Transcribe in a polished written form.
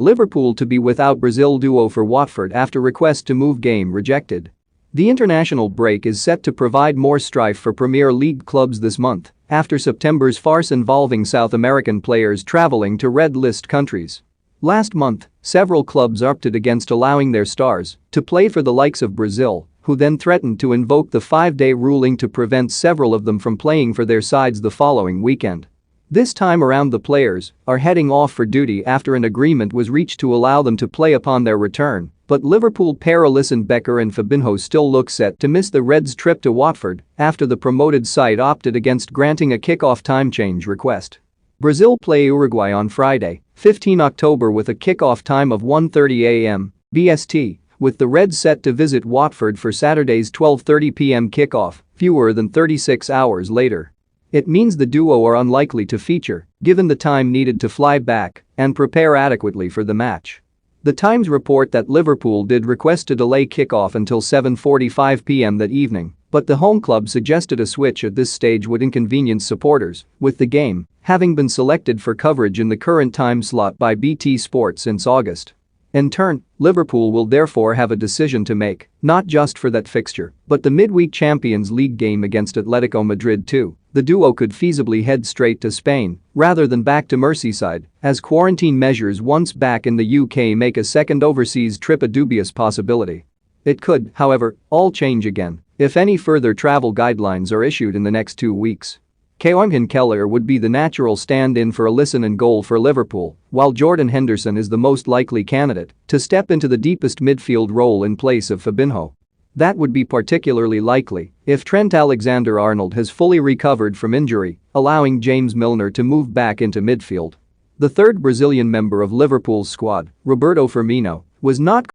Liverpool to be without Brazil duo for Watford after request to move game rejected. The international break is set to provide more strife for Premier League clubs this month after September's farce involving South American players traveling to red list countries. Last month, several clubs opted against allowing their stars to play for the likes of Brazil, who then threatened to invoke the 5-day ruling to prevent several of them from playing for their sides the following weekend. This time around the players are heading off for duty after an agreement was reached to allow them to play upon their return, but Liverpool pair Alisson Becker and Fabinho still look set to miss the Reds' trip to Watford after the promoted side opted against granting a kick-off time change request. Brazil play Uruguay on Friday, 15 October with a kick-off time of 1:30 a.m. BST, with the Reds set to visit Watford for Saturday's 12:30 p.m. kickoff, fewer than 36 hours later. It means the duo are unlikely to feature, given the time needed to fly back and prepare adequately for the match. The Times report that Liverpool did request to delay kickoff until 7:45 p.m. that evening, but the home club suggested a switch at this stage would inconvenience supporters, with the game having been selected for coverage in the current time slot by BT Sport since August. In turn, Liverpool will therefore have a decision to make, not just for that fixture, but the midweek Champions League game against Atletico Madrid too. The duo could feasibly head straight to Spain rather than back to Merseyside, as quarantine measures once back in the UK make a second overseas trip a dubious possibility. It could, however, all change again if any further travel guidelines are issued in the next 2 weeks. Kevin Keller would be the natural stand-in for Alisson in goal for Liverpool, while Jordan Henderson is the most likely candidate to step into the deepest midfield role in place of Fabinho. That would be particularly likely if Trent Alexander-Arnold has fully recovered from injury, allowing James Milner to move back into midfield. The third Brazilian member of Liverpool's squad, Roberto Firmino, was not